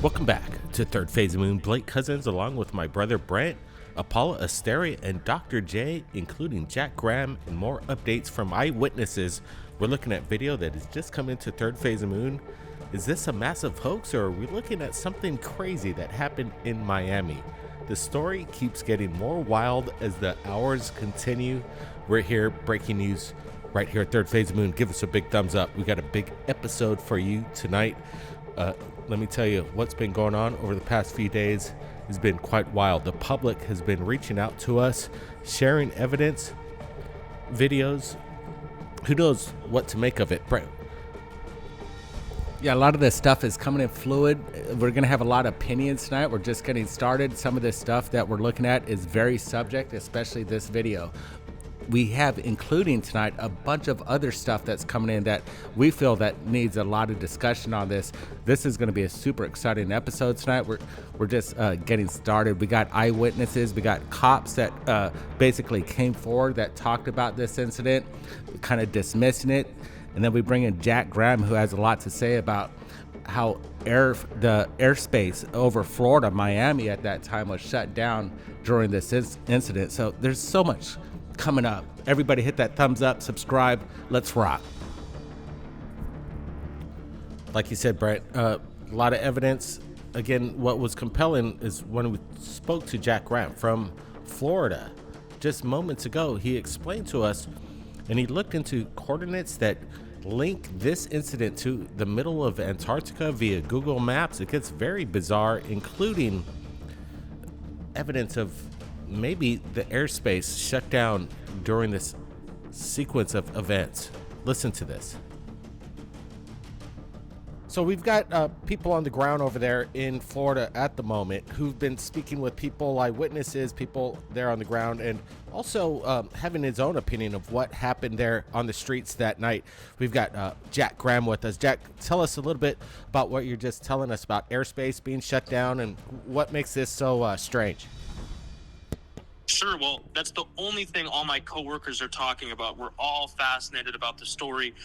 Welcome back to Third Phase of Moon. Blake Cousins, along with my brother Brent, Apollo Asteria, and Dr. J, including Jack Graham, and more updates from eyewitnesses. We're looking at video that has just come into Third Phase of Moon. Is this a massive hoax, or are we looking at something crazy that happened in Miami? The story keeps getting more wild as the hours continue. We're here, breaking news right here at Third Phase of Moon. Give us a big thumbs up. We got a big episode for you tonight. Let me tell you, what's been going on over the past few days has been quite wild. The public has been reaching out to us, sharing evidence, videos. Who knows what to make of it? Brent. Yeah, a lot of this stuff is coming in fluid. We're going to have a lot of opinions tonight. We're just getting started. Some of this stuff that we're looking at is very subject, especially this video. We have, including tonight, a bunch of other stuff that's coming in that we feel that needs a lot of discussion on this. This is going to be a super exciting episode tonight. We're just getting started. We got eyewitnesses. We got cops that basically came forward that talked about this incident, kind of dismissing it. And then we bring in Jack Graham, who has a lot to say about how the airspace over Florida, Miami at that time was shut down during this incident. So there's so much coming up. Everybody hit that thumbs up, subscribe. Let's rock. Like you said, Brett, a lot of evidence. Again, what was compelling is when we spoke to Jack Graham from Florida just moments ago. He explained to us, and he looked into coordinates that link this incident to the middle of Antarctica via Google Maps. It gets very bizarre, including evidence of maybe the airspace shut down during this sequence of events. Listen to this. So we've got people on the ground over there in Florida at the moment who've been speaking with people, eyewitnesses, people there on the ground, and also having his own opinion of what happened there on the streets that night. We've got Jack Graham with us. Jack, tell us a little bit about what you're just telling us about airspace being shut down and what makes this so strange. Sure. Well, that's the only thing all my coworkers are talking about. We're all fascinated about the story.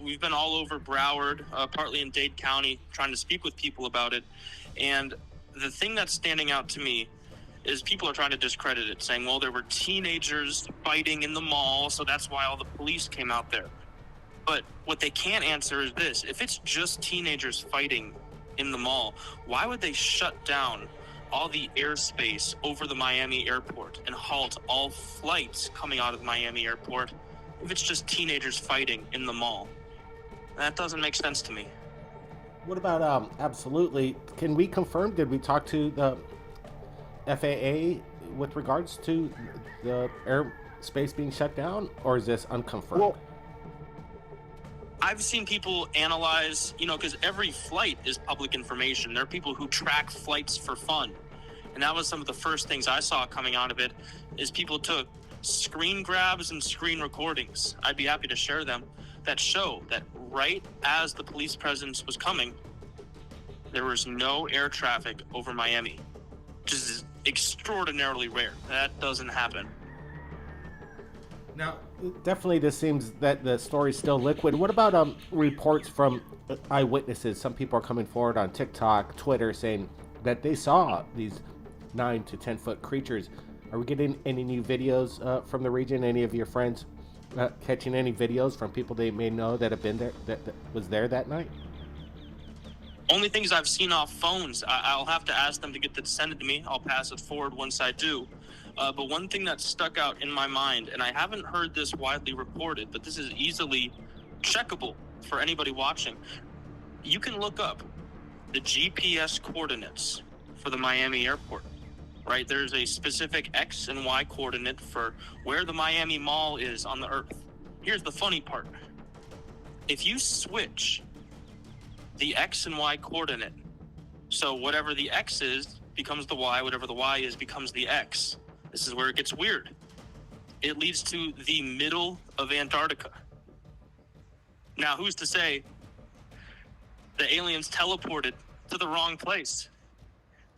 We've been all over Broward, partly in Dade County, trying to speak with people about it. And the thing that's standing out to me is people are trying to discredit it, saying, well, there were teenagers fighting in the mall, so that's why all the police came out there. But what they can't answer is this. If it's just teenagers fighting in the mall, why would they shut down all the airspace over the Miami airport and halt all flights coming out of Miami airport if it's just teenagers fighting in the mall? That doesn't make sense to me. What about absolutely, can we confirm, did we talk to the FAA with regards to the airspace being shut down, or is this unconfirmed? Well, I've seen people analyze, because every flight is public information. There are people who track flights for fun. And that was some of the first things I saw coming out of it, is people took screen grabs and screen recordings. I'd be happy to share them, that show that right as the police presence was coming, there was no air traffic over Miami, which is extraordinarily rare. That doesn't happen. Now, definitely this seems that the story's still liquid. What about reports from eyewitnesses? Some people are coming forward on TikTok, Twitter, saying that they saw these 9 to 10 foot creatures. Are we getting any new videos from the region? Any of your friends catching any videos from people they may know that have been there, that was there that night? Only things I've seen off phones. I'll have to ask them to get that sent to me. I'll pass it forward once I do. But one thing that stuck out in my mind, and I haven't heard this widely reported, but this is easily checkable for anybody watching. You can look up the GPS coordinates for the Miami airport, right? There's a specific X and Y coordinate for where the Miami Mall is on the earth. Here's the funny part. If you switch the X and Y coordinate, so whatever the X is becomes the Y, whatever the Y is becomes the X. This is where it gets weird. It leads to the middle of Antarctica. Now, who's to say the aliens teleported to the wrong place?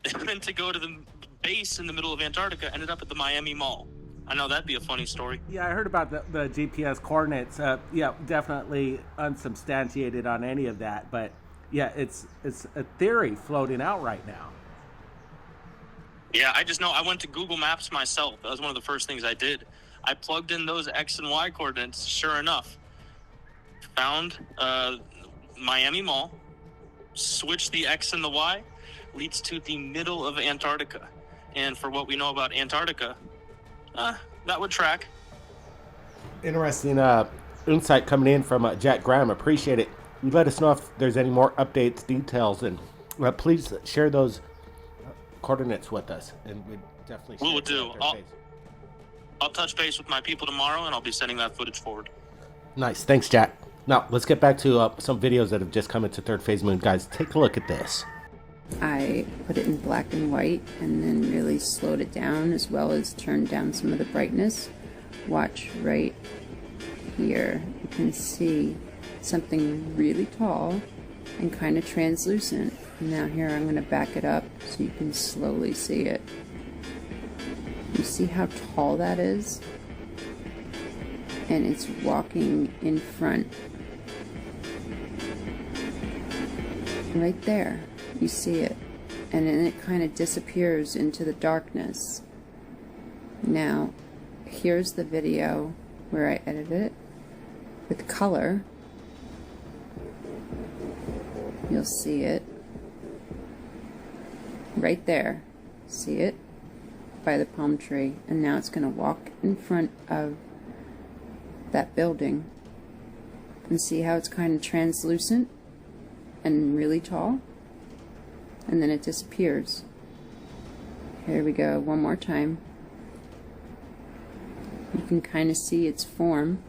They meant to go to the base in the middle of Antarctica, ended up at the Miami Mall. I know that'd be a funny story. Yeah, I heard about the GPS coordinates. Yeah, definitely unsubstantiated on any of that. But Yeah, it's a theory floating out right now. Yeah, I just know I went to Google Maps myself. That was one of the first things I did. I plugged in those X and Y coordinates. Sure enough, found Miami Mall, switched the X and the Y, leads to the middle of Antarctica. And for what we know about Antarctica, that would track. Interesting insight coming in from Jack Graham. Appreciate it. You let us know if there's any more updates, details, and please share those coordinates with us. And we definitely will do. I'll touch base with my people tomorrow, and I'll be sending that footage forward. Nice. Thanks, Jack. Now, let's get back to some videos that have just come into Third Phase Moon. Guys, take a look at this. I put it in black and white and then really slowed it down, as well as turned down some of the brightness. Watch right here. You can see something really tall and kind of translucent. Now here I'm going to back it up so you can slowly see it. You see how tall that is? And it's walking in front. Right there. You see it. And then it kind of disappears into the darkness. Now, here's the video where I edited it with color. You'll see it right there. See it? By the palm tree. And now it's going to walk in front of that building. And see how it's kind of translucent and really tall? And then it disappears. Here we go, one more time. You can kind of see its form.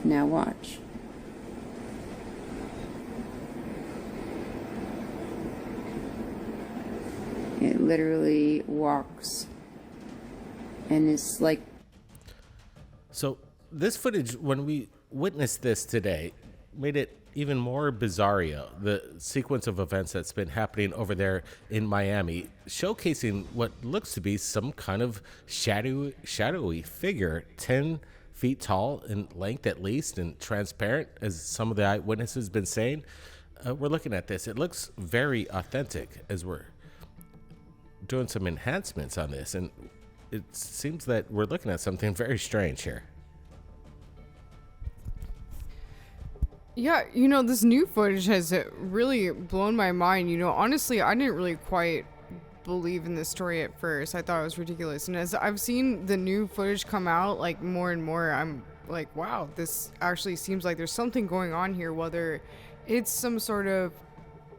Now watch. It literally walks and it's like... So this footage, when we witnessed this today, made it even more bizarro, the sequence of events that's been happening over there in Miami, showcasing what looks to be some kind of shadowy figure, 10 feet tall in length at least, and transparent, as some of the eyewitnesses been saying. We're looking at this. It looks very authentic as we're doing some enhancements on this, and it seems that we're looking at something very strange here. Yeah, this new footage has really blown my mind. Honestly, I didn't really quite believe in this story at first. I thought it was ridiculous. And as I've seen the new footage come out, like, more and more, I'm like, wow, this actually seems like there's something going on here, whether it's some sort of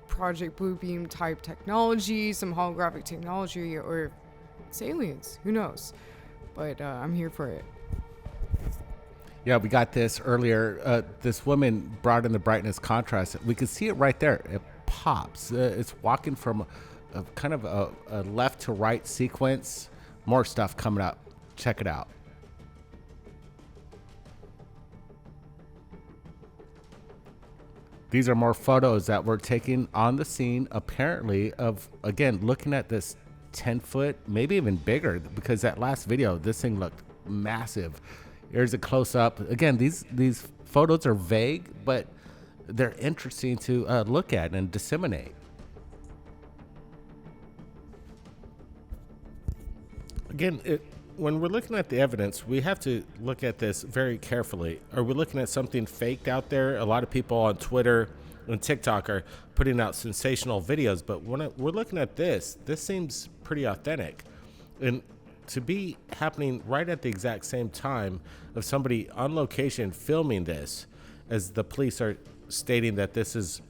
Project Bluebeam type technology, some holographic technology, or it's aliens. Who knows? But I'm here for it. Yeah, we got this earlier. This woman brought in the brightness contrast. We can see it right there. It pops. It's walking from a kind of a left to right sequence. More stuff coming up. Check it out. These are more photos that were taken on the scene, apparently, of, again, looking at this 10-foot, maybe even bigger, because that last video, this thing looked massive. Here's a close-up. Again, these photos are vague, but they're interesting to look at and disseminate. Again, when we're looking at the evidence, we have to look at this very carefully. Are we looking at something faked out there? A lot of people on Twitter and TikTok are putting out sensational videos, but when we're looking at this seems pretty authentic. And to be happening right at the exact same time of somebody on location filming this, as the police are stating that this is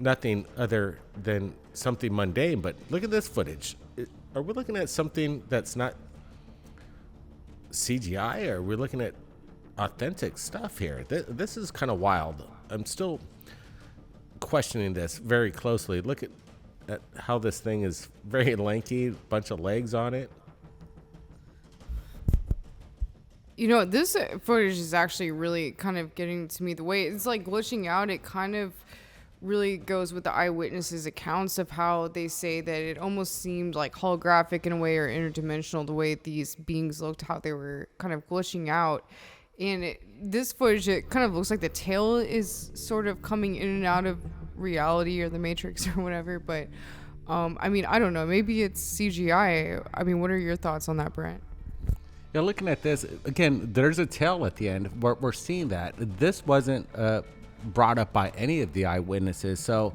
nothing other than something mundane. But look at this footage. Are we looking at something that's not CGI, or are we looking at authentic stuff here? This is kind of wild. I'm still questioning this very closely. Look at how this thing is very lanky, bunch of legs on it. This footage is actually really kind of getting to me. The way it's like glitching out, it kind of really goes with the eyewitnesses' accounts of how they say that it almost seemed like holographic in a way, or interdimensional, the way these beings looked, how they were kind of glitching out. And this footage, it kind of looks like the tail is sort of coming in and out of reality or the Matrix or whatever. But I mean, I don't know. Maybe it's CGI. I mean, what are your thoughts on that, Brent? Yeah, looking at this again, there's a tail at the end. We're seeing that this wasn't brought up by any of the eyewitnesses, so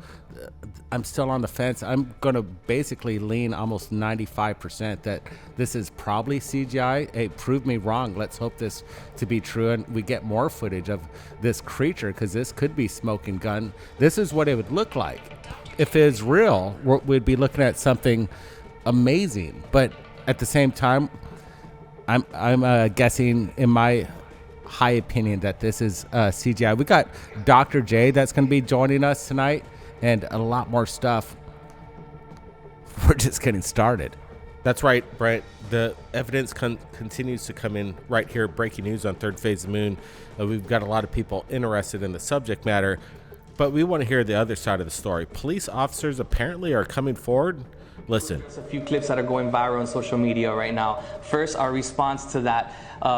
I'm still on the fence. I'm gonna basically lean almost 95% that this is probably CGI. Hey, prove me wrong. Let's hope this to be true, and we get more footage of this creature, because this could be Smoking Gun. This is what it would look like if it's real. We'd be looking at something amazing, but at the same time, I'm guessing, in my high opinion, that this is CGI. We got Dr. J that's going to be joining us tonight, and a lot more stuff. We're just getting started. That's right, Brent. The evidence continues to come in right here. Breaking news on Third Phase of Moon. We've got a lot of people interested in the subject matter, but we want to hear the other side of the story. Police officers apparently are coming forward. Listen. There's a few clips that are going viral on social media right now. First, our response to that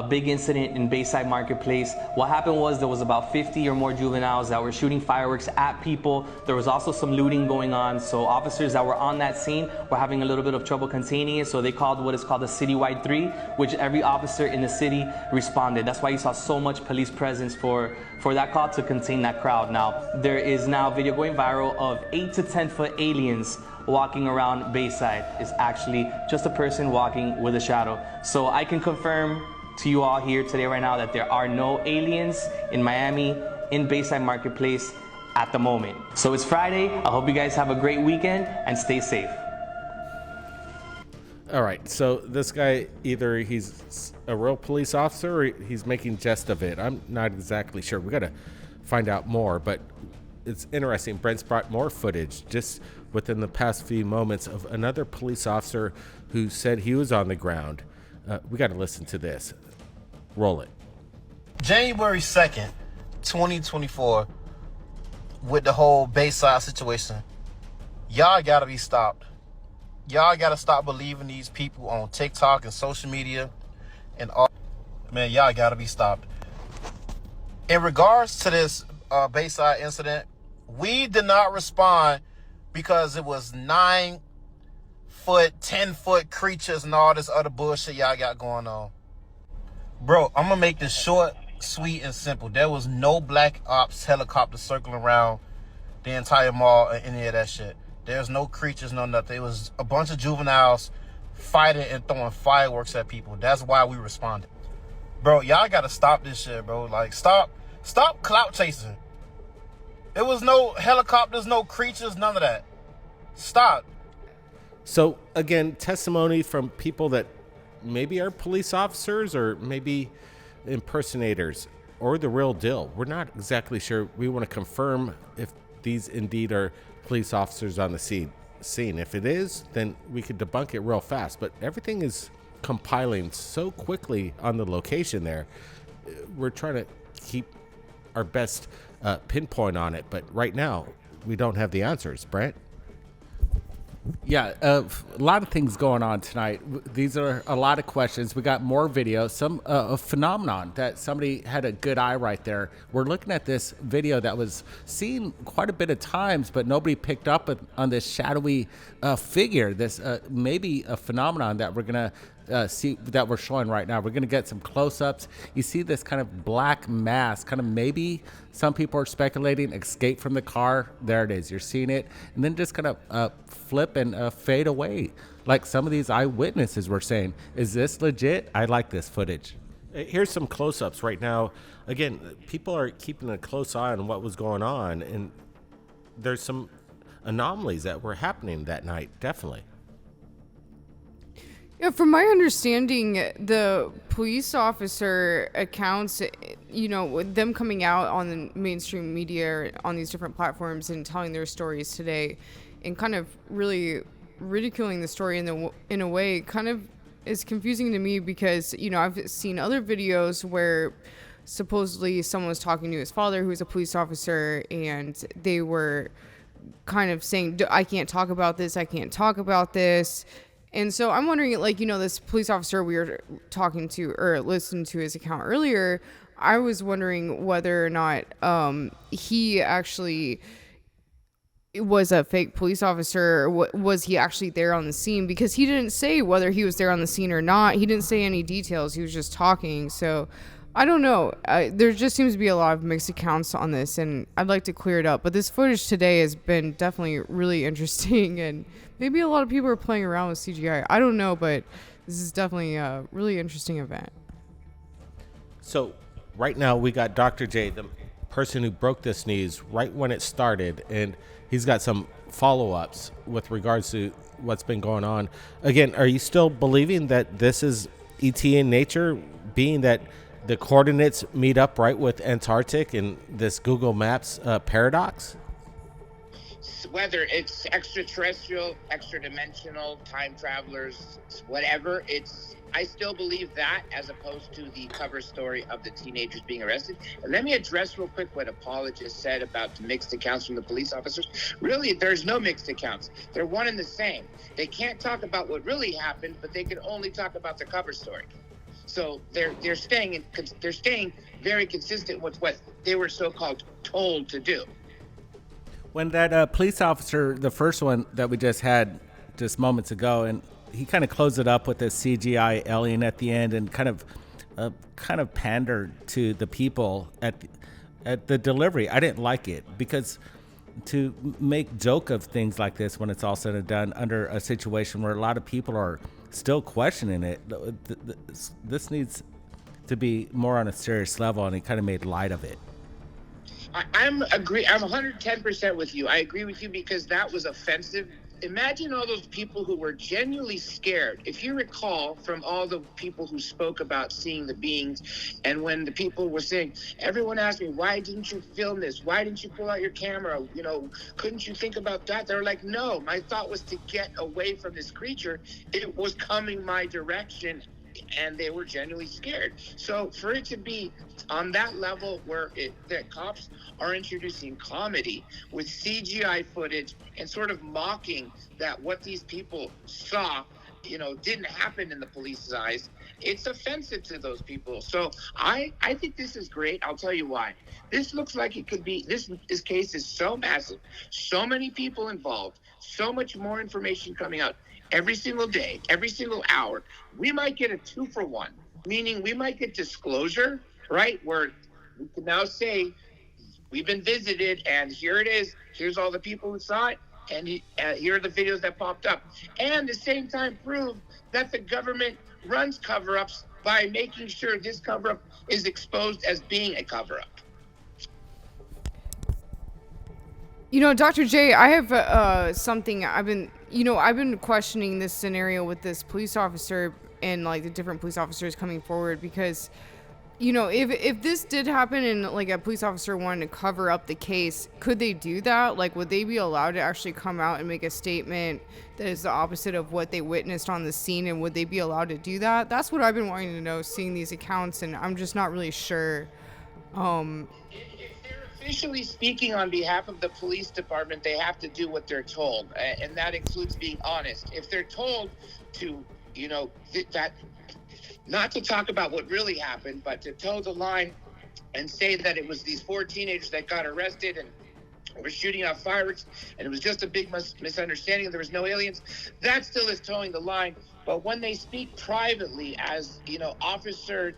big incident in Bayside Marketplace. What happened was there was about 50 or more juveniles that were shooting fireworks at people. There was also some looting going on. So officers that were on that scene were having a little bit of trouble containing it. So they called what is called a citywide 3, which every officer in the city responded. That's why you saw so much police presence for that call to contain that crowd. Now, there is now video going viral of 8 to 10 foot aliens walking around Bayside. Is actually just a person walking with a shadow. So I can confirm to you all here today right now that there are no aliens in Miami, in Bayside Marketplace at the moment. So it's Friday. I hope you guys have a great weekend and stay safe. All right, so this guy, either he's a real police officer or he's making jest of it. I'm not exactly sure. We got to find out more, but it's interesting. Brent's brought more footage just within the past few moments of another police officer who said he was on the ground. We got to listen to this. Roll it. January 2nd, 2024, with the whole Bayside situation, y'all got to be stopped. Y'all got to stop believing these people on TikTok and social media and all. Man, y'all got to be stopped. In regards to this Bayside incident, we did not respond because it was 9 foot, 10 foot creatures and all this other bullshit y'all got going on. Bro, I'm gonna make this short, sweet, and simple. There was no black ops helicopter circling around the entire mall or any of that shit. There's no creatures, no nothing. It was a bunch of juveniles fighting and throwing fireworks at people. That's why we responded. Bro, y'all gotta stop this shit, bro. Like, stop clout chasing. There was no helicopters, no creatures, none of that. Stop. So again, testimony from people that maybe are police officers or maybe impersonators or the real deal. We're not exactly sure. We want to confirm if these indeed are police officers on the scene. If it is, then we could debunk it real fast. But everything is compiling so quickly on the location there. We're trying to keep our best pinpoint on it. But right now, we don't have the answers. Brent? Yeah, a lot of things going on tonight. These are a lot of questions. We got more video, some a phenomenon that somebody had a good eye right there. We're looking at this video that was seen quite a bit of times, but nobody picked up on this shadowy figure, this maybe a phenomenon that we're going to see, that we're showing right now. We're going to get some close-ups. You see this kind of black mass, kind of maybe some people are speculating escape from the car. There it is. You're seeing it. And then just kind of flip and fade away. Like some of these eyewitnesses were saying, is this legit? I like this footage. Here's some close-ups right now. Again, people are keeping a close eye on what was going on. And there's some anomalies that were happening that night, definitely. Yeah, from my understanding, the police officer accounts, you know, with them coming out on the mainstream media on these different platforms and telling their stories today and kind of really ridiculing the story in a way kind of is confusing to me because, you know, I've seen other videos where supposedly someone was talking to his father, who's a police officer, and they were kind of saying, I can't talk about this, I can't talk about this. And so I'm wondering, like, you know, this police officer we were talking to or listened to his account earlier, I was wondering whether or not he actually was a fake police officer, or was he actually there on the scene, because he didn't say whether he was there on the scene or not. He didn't say any details. He was just talking. So I don't know. There just seems to be a lot of mixed accounts on this, and I'd like to clear it up. But this footage today has been definitely really interesting, and maybe a lot of people are playing around with CGI. I don't know, but this is definitely a really interesting event. So right now we got Dr. J, the person who broke this news right when it started, and he's got some follow-ups with regards to what's been going on. Again, are you still believing that this is ET in nature, being that the coordinates meet up right with Antarctic and this Google Maps paradox? Whether it's extraterrestrial, extra-dimensional, time travelers, whatever, I still believe that, as opposed to the cover story of the teenagers being arrested. And let me address real quick what Paula just said about the mixed accounts from the police officers. Really, there's no mixed accounts. They're one and the same. They can't talk about what really happened, but they can only talk about the cover story. So they're staying very consistent with what they were so-called told to do. When that police officer, the first one that we just had just moments ago, and he kind of closed it up with a CGI alien at the end, and kind of pandered to the people at the delivery. I didn't like it, because to make joke of things like this when it's all said and done under a situation where a lot of people are still questioning it, this needs to be more on a serious level, and he kind of made light of it. I'm 110% with you. I agree with you, because that was offensive. Imagine all those people who were genuinely scared. If you recall from all the people who spoke about seeing the beings, and when the people were saying, everyone asked me, why didn't you film this? Why didn't you pull out your camera? Couldn't you think about that? They were like, no, my thought was to get away from this creature. It was coming my direction, and they were genuinely scared. So for it to be on that level where the cops are introducing comedy with CGI footage and sort of mocking that what these people saw, didn't happen in the police's eyes, it's offensive to those people. So I think this is great. I'll tell you why. This looks like it could be, this case is so massive, so many people involved, so much more information coming out every single day, every single hour. We might get a 2-for-1, meaning we might get disclosure, right? Where we can now say, we've been visited, and here it is. Here's all the people who saw it, and here are the videos that popped up. And at the same time, prove that the government runs cover-ups by making sure this cover-up is exposed as being a cover-up. Dr. J, I have something. I've been questioning this scenario with this police officer and like the different police officers coming forward, because if this did happen and like a police officer wanted to cover up the case, could they do that? Like, would they be allowed to actually come out and make a statement that is the opposite of what they witnessed on the scene, and would they be allowed to do that? That's what I've been wanting to know, seeing these accounts, and I'm just not really sure. If they're officially speaking on behalf of the police department, they have to do what they're told, and that includes being honest. If they're told to, that not to talk about what really happened, but to toe the line and say that it was these 4 teenagers that got arrested and were shooting off fireworks, and it was just a big misunderstanding, there was no aliens, that still is towing the line. But when they speak privately as, Officer,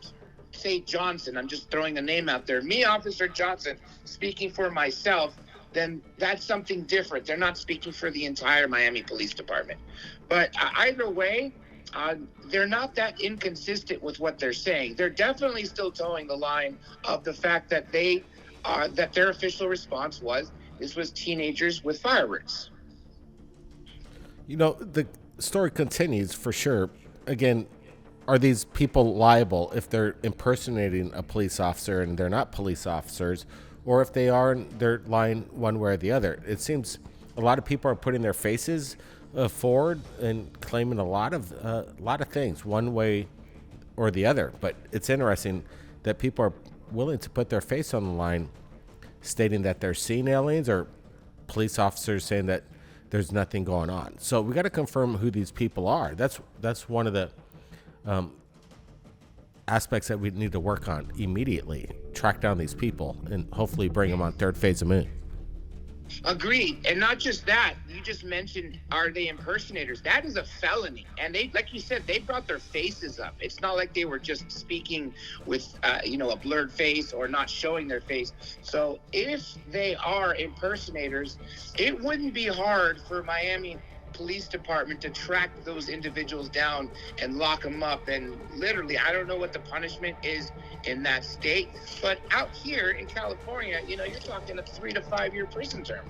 say, Johnson, I'm just throwing a name out there, me, Officer Johnson, speaking for myself, then that's something different. They're not speaking for the entire Miami Police Department. But either way, they're not that inconsistent with what they're saying. They're definitely still towing the line of the fact that that their official response was, this was teenagers with fireworks. The story continues for sure. Again, are these people liable if they're impersonating a police officer and they're not police officers, or if they are, they're lying one way or the other? It seems a lot of people are putting their faces forward and claiming a lot of things one way or the other. But it's interesting that people are willing to put their face on the line, stating that they're seeing aliens, or police officers saying that there's nothing going on. So we got to confirm who these people are. That's one of the aspects that we need to work on immediately. track down these people and hopefully bring them on Third Phase of Moon. Agreed. And not just that, you just mentioned, are they impersonators? That is a felony. And they, like you said, they brought their faces up. It's not like they were just speaking with, a blurred face or not showing their face. So if they are impersonators, it wouldn't be hard for Miami Police Department to track those individuals down and lock them up. And literally, I don't know what the punishment is in that state, but out here in California, you're talking a 3 to 5 year prison term.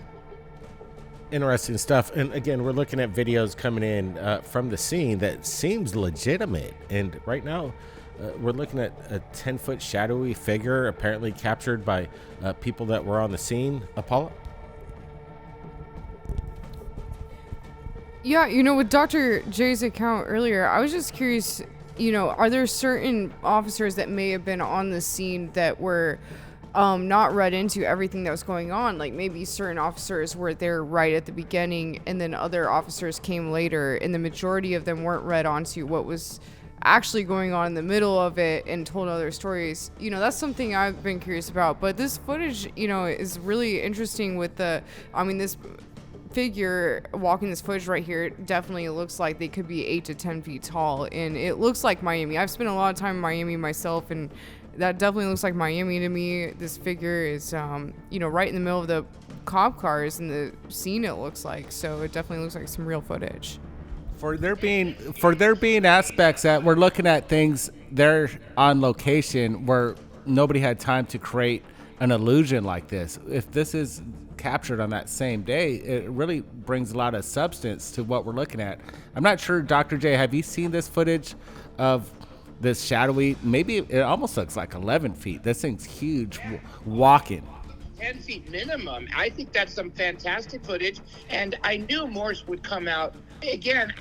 Interesting stuff. And again, we're looking at videos coming in from the scene that seems legitimate. And right now, we're looking at a 10-foot shadowy figure apparently captured by people that were on the scene. Apollo? Yeah, with Dr. J's account earlier, I was just curious, are there certain officers that may have been on the scene that were not read into everything that was going on? Like maybe certain officers were there right at the beginning and then other officers came later, and the majority of them weren't read onto what was actually going on in the middle of it and told other stories. That's something I've been curious about. But this footage, is really interesting with this figure walking this footage right here definitely looks like they could be 8 to 10 feet tall, and it looks like Miami. I've spent a lot of time in Miami myself, and that definitely looks like Miami to me. This figure is right in the middle of the cop cars and the scene, it looks like. So it definitely looks like some real footage. For there being aspects that we're looking at things there on location where nobody had time to create an illusion like this. If this is captured on that same day, it really brings a lot of substance to what we're looking at. I'm not sure, Dr. J, have you seen this footage of this shadowy, maybe it almost looks like 11 feet. This thing's huge, walking. 10 feet minimum. I think that's some fantastic footage, and I knew Morse would come out. Again,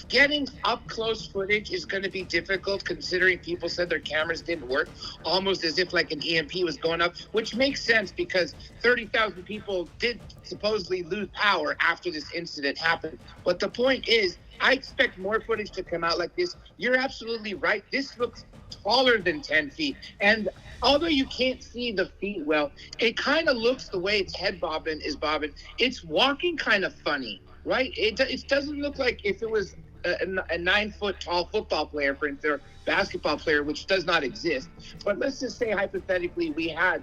getting up close footage is going to be difficult considering people said their cameras didn't work, almost as if like an EMP was going up, which makes sense because 30,000 people did supposedly lose power after this incident happened. But the point is, I expect more footage to come out like this. You're absolutely right. This looks taller than 10 feet. And although you can't see the feet well, it kind of looks the way its head is bobbing. It's walking kind of funny, right? It doesn't look like if it was a 9-foot tall football player, for instance, or basketball player, which does not exist. But let's just say hypothetically we had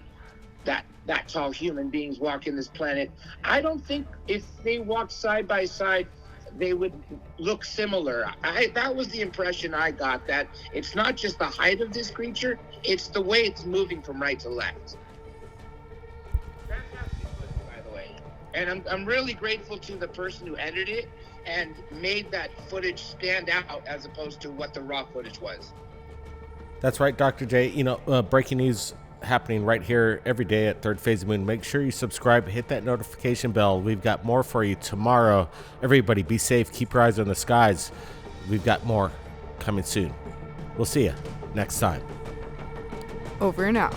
that tall human beings walking this planet. I don't think if they walked side by side, they would look similar. That was the impression I got, that it's not just the height of this creature, it's the way it's moving from right to left. Fantastic footage, by the way. And I'm really grateful to the person who edited it and made that footage stand out as opposed to what the raw footage was. That's right, Dr. J. Breaking news happening right here every day at Third Phase of Moon. Make sure you subscribe, hit that notification bell. We've got more for you tomorrow. Everybody be safe, keep your eyes on the skies. We've got more coming soon. We'll see you next time. Over and out.